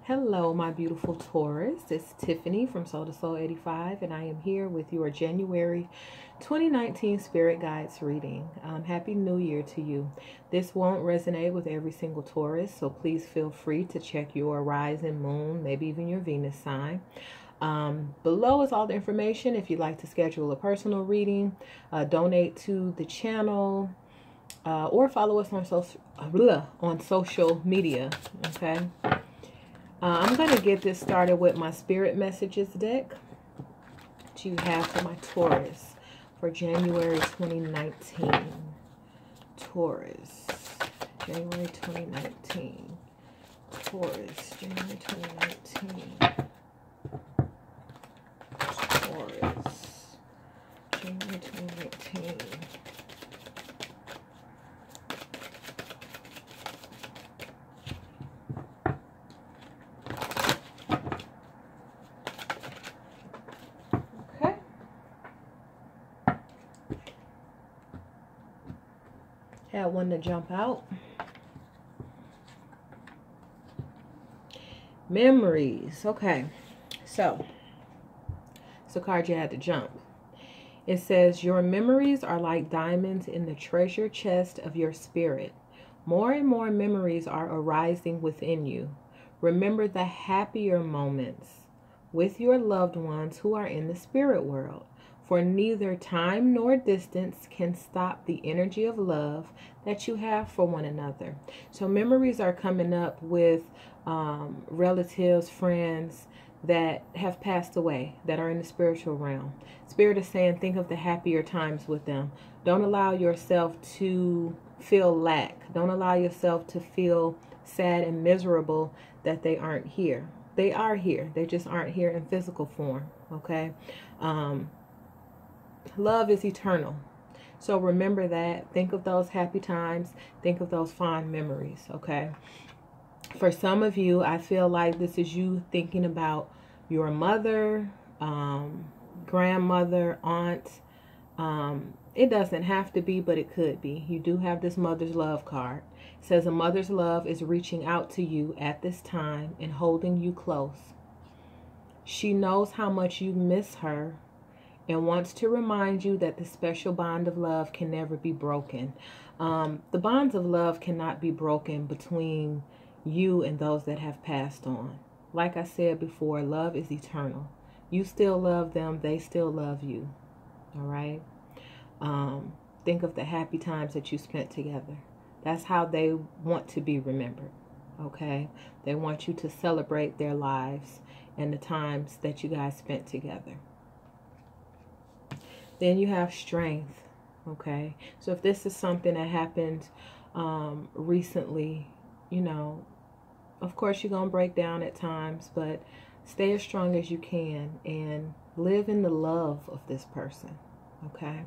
Hello, my beautiful Taurus. It's Tiffany from Soul to Soul 85, and I am here with your January 2019 Spirit Guides reading. Happy New Year to you. This won't resonate with every single Taurus, so please feel free to check your rising moon, maybe even your Venus sign. Below is all the information if you'd like to schedule a personal reading, donate to the channel, or follow us on social media. Okay. I'm going to get this started with my Spirit Messages deck that you have for my Taurus for January 2019. Taurus, January 2019. Taurus, January 2019. Taurus, January 2019. Had one to jump out. Memories. Okay. So, it's a card you had to jump. It says, your memories are like diamonds in the treasure chest of your spirit. More and more memories are arising within you. Remember the happier moments with your loved ones who are in the spirit world. For neither time nor distance can stop the energy of love that you have for one another. So memories are coming up with relatives, friends that have passed away, that are in the spiritual realm. Spirit is saying, think of the happier times with them. Don't allow yourself to feel lack. Don't allow yourself to feel sad and miserable that they aren't here. They are here. They just aren't here in physical form. Okay. Love is eternal. So remember that. Think of those happy times. Think of those fond memories. Okay. For some of you, I feel like this is you thinking about your mother, grandmother, aunt. It doesn't have to be, but it could be. You do have this mother's love card. It says a mother's love is reaching out to you at this time and holding you close. She knows how much you miss her and wants to remind you that the special bond of love can never be broken. The bonds of love cannot be broken between you and those that have passed on. Like I said before, love is eternal. You still love them. They still love you. All right. Think of the happy times that you spent together. That's how they want to be remembered. Okay. They want you to celebrate their lives and the times that you guys spent together. Then you have strength. Okay. So if this is something that happened recently, you know, of course you're going to break down at times, but stay as strong as you can and live in the love of this person. Okay.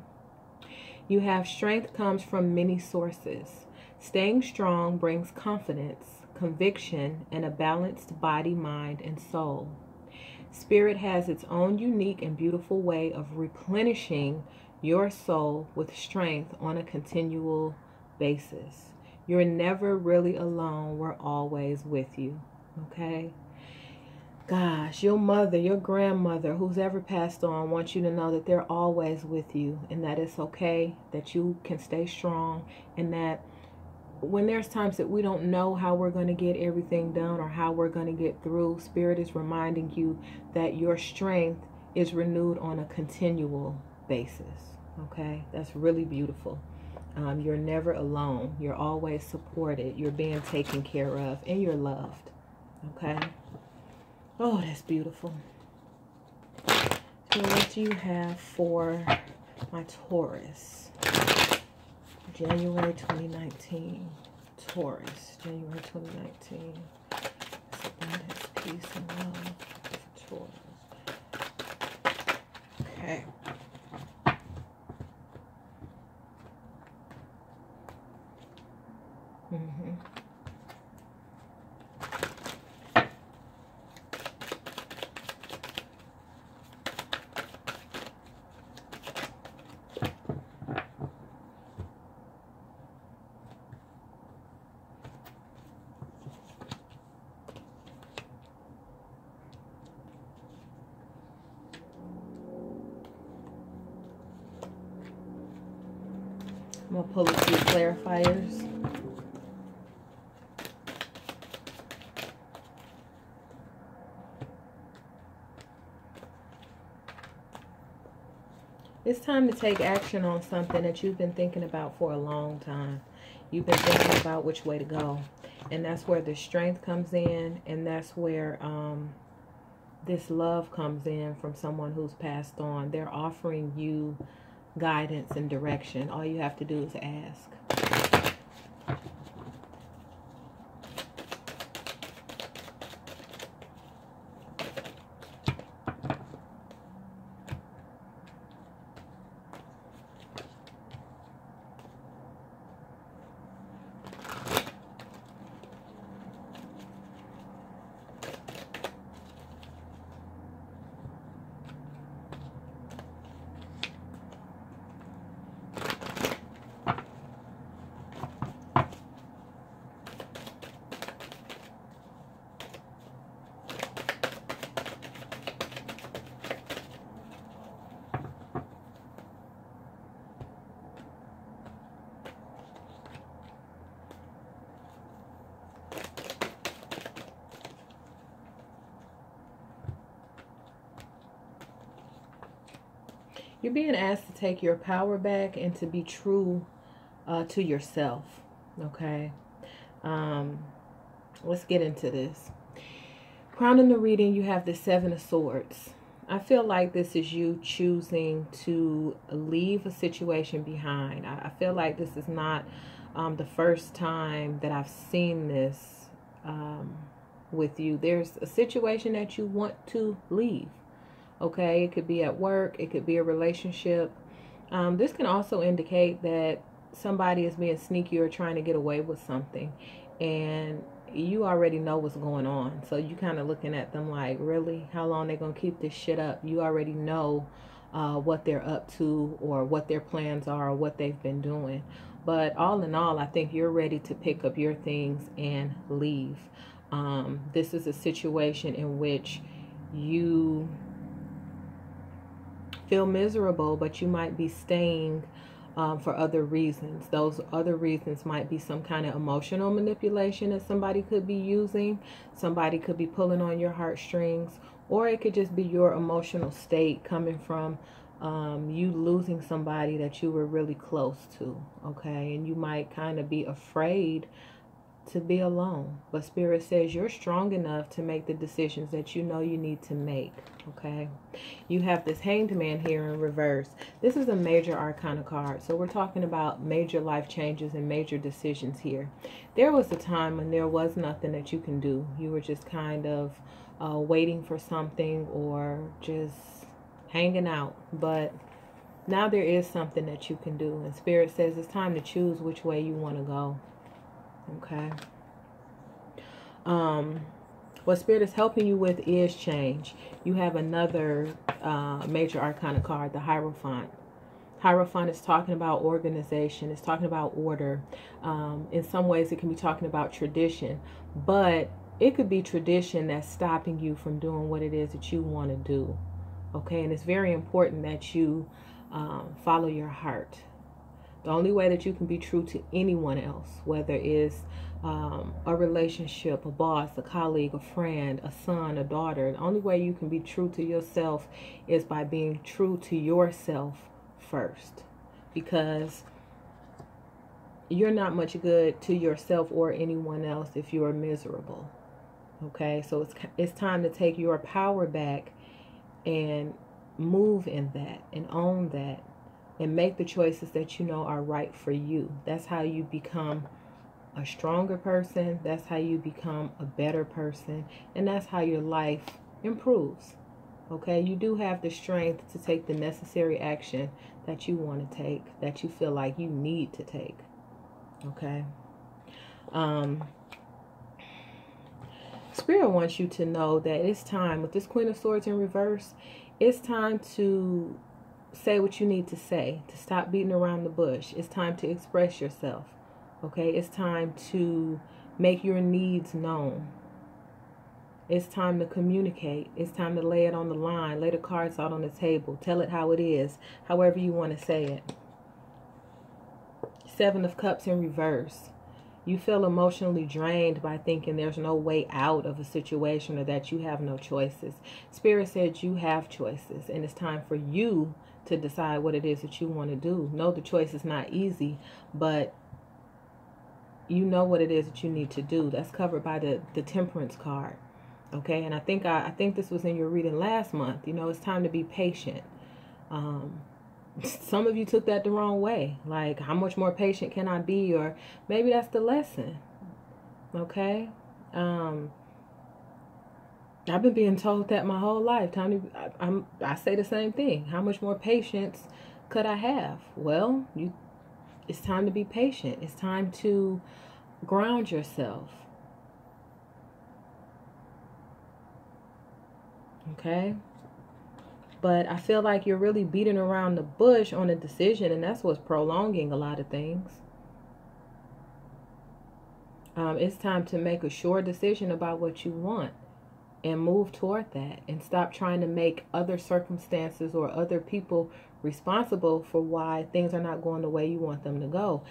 You have strength comes from many sources. Staying strong brings confidence, conviction, and a balanced body, mind, and soul. Spirit has its own unique and beautiful way of replenishing your soul with strength on a continual basis. You're never really alone. We're always with you. Okay? Gosh, your mother, your grandmother, who's ever passed on, wants you to know that they're always with you and that it's okay, that you can stay strong, and that when there's times that we don't know how we're going to get everything done or how we're going to get through, Spirit is reminding you that your strength is renewed on a continual basis. Okay? That's really beautiful. You're never alone. You're always supported. You're being taken care of, and you're loved. Okay? Oh, that's beautiful. So what do you have for my Taurus? January 2019. Taurus. January 2019. Abundance, peace, and love for Taurus. Okay. I'm going to pull a few clarifiers. It's time to take action on something that you've been thinking about for a long time. You've been thinking about which way to go. And that's where the strength comes in. And that's where this love comes in from someone who's passed on. They're offering you guidance and direction. All you have to do is ask. You're being asked to take your power back and to be true to yourself. Okay. Let's get into this. Crowning the reading, you have the Seven of Swords. I feel like this is you choosing to leave a situation behind. I feel like this is not the first time that I've seen this with you. There's a situation that you want to leave. Okay, it could be at work, it could be a relationship. This can also indicate that somebody is being sneaky or trying to get away with something, and you already know what's going on. So you kind of looking at them like, really? How long they gonna keep this shit up? You already know what they're up to, or what their plans are, or what they've been doing. But all in all, I think you're ready to pick up your things and leave. This is a situation in which you feel miserable, but you might be staying for other reasons. Those other reasons might be some kind of emotional manipulation that somebody could be using. Somebody could be pulling on your heartstrings, or it could just be your emotional state coming from you losing somebody that you were really close to. Okay, and you might kind of be afraid to be alone, but Spirit says you're strong enough to make the decisions that you know you need to make. Okay, you have this Hanged Man here in reverse. This is a major arcana card, so we're talking about major life changes and major decisions here. There was a time when there was nothing that you can do. You were just kind of waiting for something, or just hanging out, but now there is something that you can do, and Spirit says it's time to choose which way you want to go. Okay. What Spirit is helping you with is change. You have another major arcana card, the Hierophant. Hierophant is talking about organization. It's talking about order. In some ways, it can be talking about tradition, but it could be tradition that's stopping you from doing what it is that you want to do. Okay, and it's very important that you follow your heart. The only way that you can be true to anyone else, whether it's a relationship, a boss, a colleague, a friend, a son, a daughter, the only way you can be true to yourself is by being true to yourself first. Because you're not much good to yourself or anyone else if you are miserable. Okay, so it's time to take your power back and move in that and own that. And make the choices that you know are right for you. That's how you become a stronger person. That's how you become a better person. And that's how your life improves. Okay? You do have the strength to take the necessary action that you want to take, that you feel like you need to take. Okay? Spirit wants you to know that it's time, with this Queen of Swords in reverse, it's time to say what you need to say, to stop beating around the bush. It's time to express yourself. Okay, it's time to make your needs known. It's time to communicate. It's time to lay it on the line, lay the cards out on the table, tell it how it is, however you want to say it. Seven of Cups in reverse. You feel emotionally drained by thinking there's no way out of a situation or that you have no choices. Spirit said you have choices, and it's time for you to decide what it is that you want to do. No, the choice is not easy, but you know what it is that you need to do. That's covered by the Temperance card. Okay, and I think this was in your reading last month. You know, it's time to be patient. Some of you took that the wrong way. Like, how much more patient can I be? Or maybe that's the lesson. Okay. I've been being told that my whole life. I say the same thing. How much more patience could I have? Well, it's time to be patient. It's time to ground yourself. Okay. But I feel like you're really beating around the bush on a decision, and that's what's prolonging a lot of things. It's time to make a sure decision about what you want and move toward that, and stop trying to make other circumstances or other people responsible for why things are not going the way you want them to go.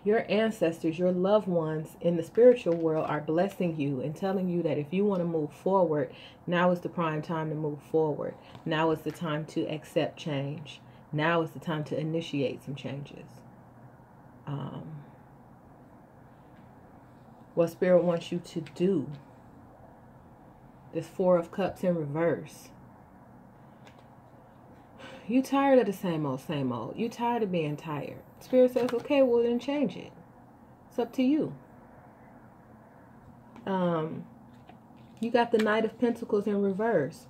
Your ancestors, your loved ones in the spiritual world are blessing you and telling you that if you want to move forward, now is the prime time to move forward. Now is the time to accept change. Now is the time to initiate some changes. What Spirit wants you to do. This Four of Cups in reverse. You tired of the same old, same old. You tired of being tired. Spirit says, okay, well then change it. It's up to you. You got the Knight of Pentacles in reverse.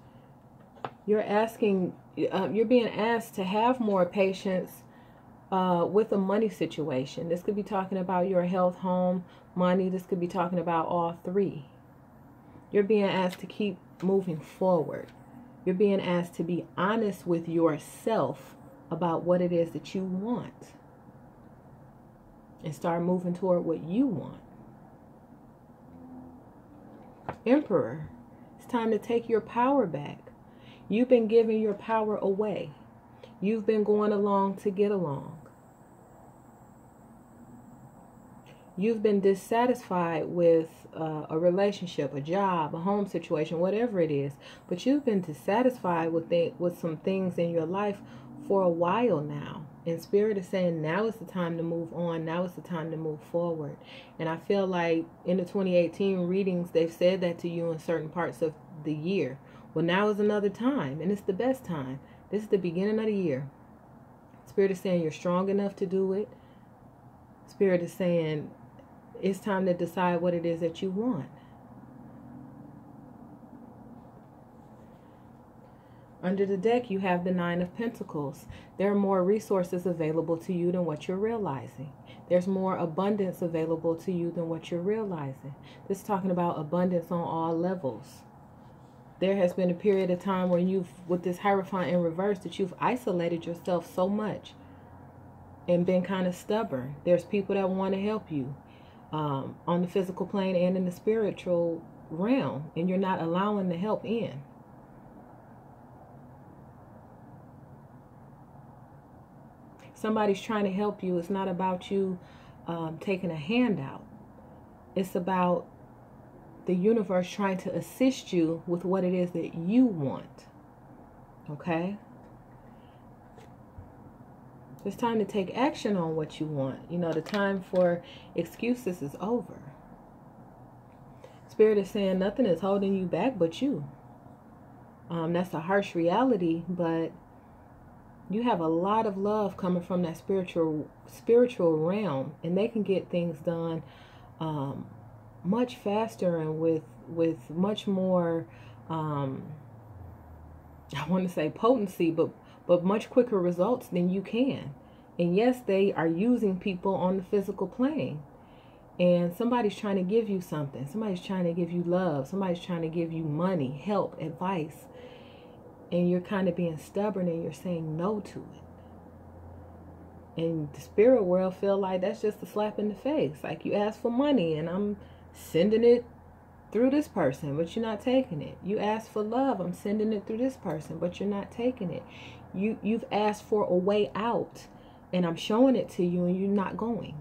You're being asked to have more patience with a money situation. This could be talking about your health, home, money. This could be talking about all three. You're being asked to keep moving forward. You're being asked to be honest with yourself about what it is that you want. And start moving toward what you want. Emperor, it's time to take your power back. You've been giving your power away. You've been going along to get along. You've been dissatisfied with a relationship, a job, a home situation, whatever it is. But you've been dissatisfied with some things in your life for a while now. And Spirit is saying now is the time to move on. Now is the time to move forward. And I feel like in the 2018 readings, they've said that to you in certain parts of the year. Well, now is another time, and it's the best time. This is the beginning of the year. Spirit is saying you're strong enough to do it. Spirit is saying it's time to decide what it is that you want. Under the deck, you have the Nine of Pentacles. There are more resources available to you than what you're realizing. There's more abundance available to you than what you're realizing. This is talking about abundance on all levels. There has been a period of time where with this Hierophant in reverse, that you've isolated yourself so much and been kind of stubborn. There's people that want to help you on the physical plane and in the spiritual realm, and you're not allowing the help in. Somebody's trying to help you. It's not about you taking a handout. It's about the universe trying to assist you with what it is that you want. Okay? It's time to take action on what you want. You know, the time for excuses is over. Spirit is saying nothing is holding you back but you. That's a harsh reality, but you have a lot of love coming from that spiritual realm, and they can get things done much faster and with much more I want to say potency, but much quicker results than you can. And yes, they are using people on the physical plane, and somebody's trying to give you something. Somebody's trying to give you love. Somebody's trying to give you money, help, advice, and you're kind of being stubborn and you're saying no to it. And the spirit world feel like that's just a slap in the face. Like, you ask for money and I'm sending it through this person, but you're not taking it. You ask for love, I'm sending it through this person, but you're not taking it. You've asked for a way out, and I'm showing it to you and you're not going.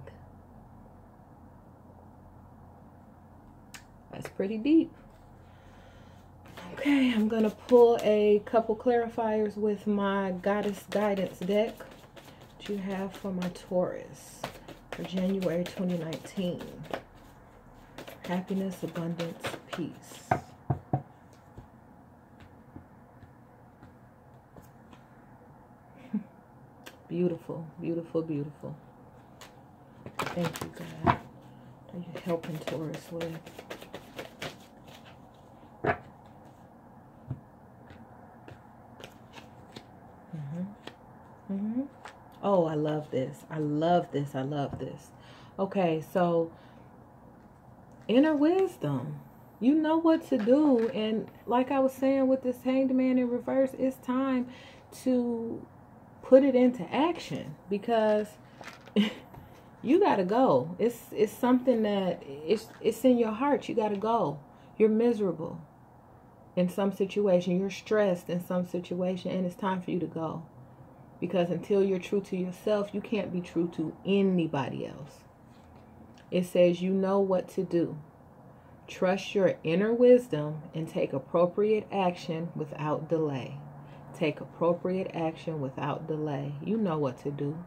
That's pretty deep. Okay, I'm going to pull a couple clarifiers with my Goddess Guidance deck that you have for my Taurus for January 2019. Happiness, abundance, peace. Beautiful, beautiful, beautiful. Thank you, God. Are you helping Taurus with? Oh, I love this. I love this. I love this. Okay, so inner wisdom. You know what to do. And like I was saying with this Hanged Man in reverse, it's time to put it into action, because you got to go. It's something that it's in your heart. You got to go. You're miserable in some situation. You're stressed in some situation, and it's time for you to go. Because until you're true to yourself, you can't be true to anybody else. It says you know what to do. Trust your inner wisdom and take appropriate action without delay. Take appropriate action without delay. You know what to do.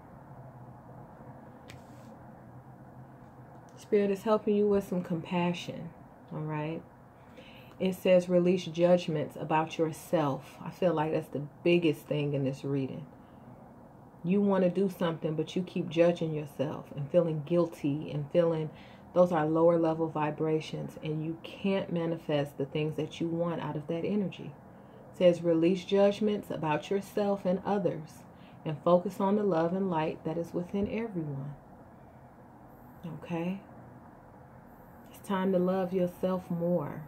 Spirit is helping you with some compassion. All right. It says release judgments about yourself. I feel like that's the biggest thing in this reading. You want to do something, but you keep judging yourself and feeling guilty and feeling those are lower level vibrations, and you can't manifest the things that you want out of that energy. It says release judgments about yourself and others and focus on the love and light that is within everyone. Okay? It's time to love yourself more.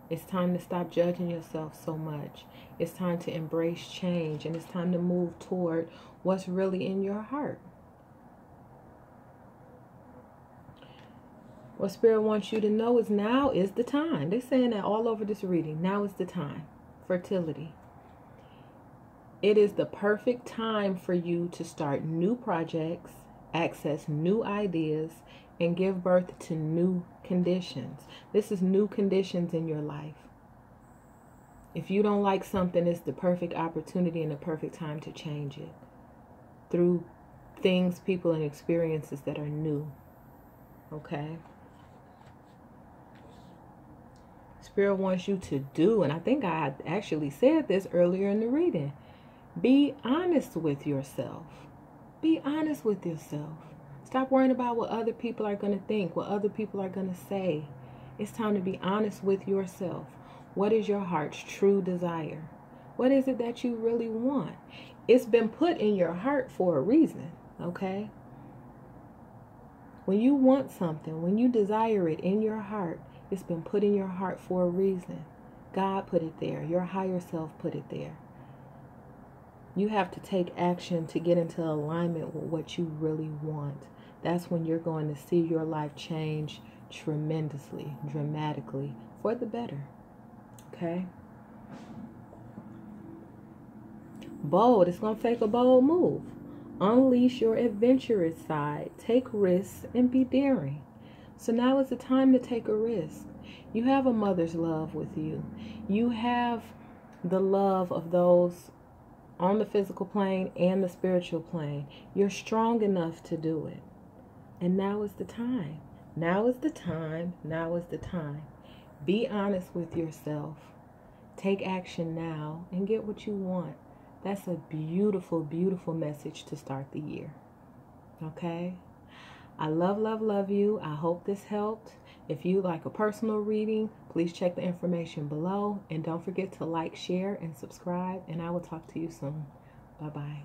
It's time to stop judging yourself so much. It's time to embrace change, and it's time to move toward what's really in your heart. What Spirit wants you to know is now is the time. They're saying that all over this reading. Now is the time. Fertility. It is the perfect time for you to start new projects, access new ideas, and give birth to new conditions. This is new conditions in your life. If you don't like something, it's the perfect opportunity and the perfect time to change it through things, people, and experiences that are new. Okay? Spirit wants you to do, and I think I actually said this earlier in the reading, be honest with yourself. Be honest with yourself. Stop worrying about what other people are going to think, what other people are going to say. It's time to be honest with yourself. What is your heart's true desire? What is it that you really want? It's been put in your heart for a reason, okay? When you want something, when you desire it in your heart, it's been put in your heart for a reason. God put it there. Your higher self put it there. You have to take action to get into alignment with what you really want. That's when you're going to see your life change tremendously, dramatically, for the better. Okay? Bold. It's going to take a bold move. Unleash your adventurous side. Take risks and be daring. So now is the time to take a risk. You have a mother's love with you. You have the love of those on the physical plane and the spiritual plane. You're strong enough to do it. And now is the time. Now is the time. Now is the time. Be honest with yourself. Take action now and get what you want. That's a beautiful, beautiful message to start the year. Okay? I love, love, love you. I hope this helped. If you like a personal reading, please check the information below. And don't forget to like, share, and subscribe. And I will talk to you soon. Bye-bye.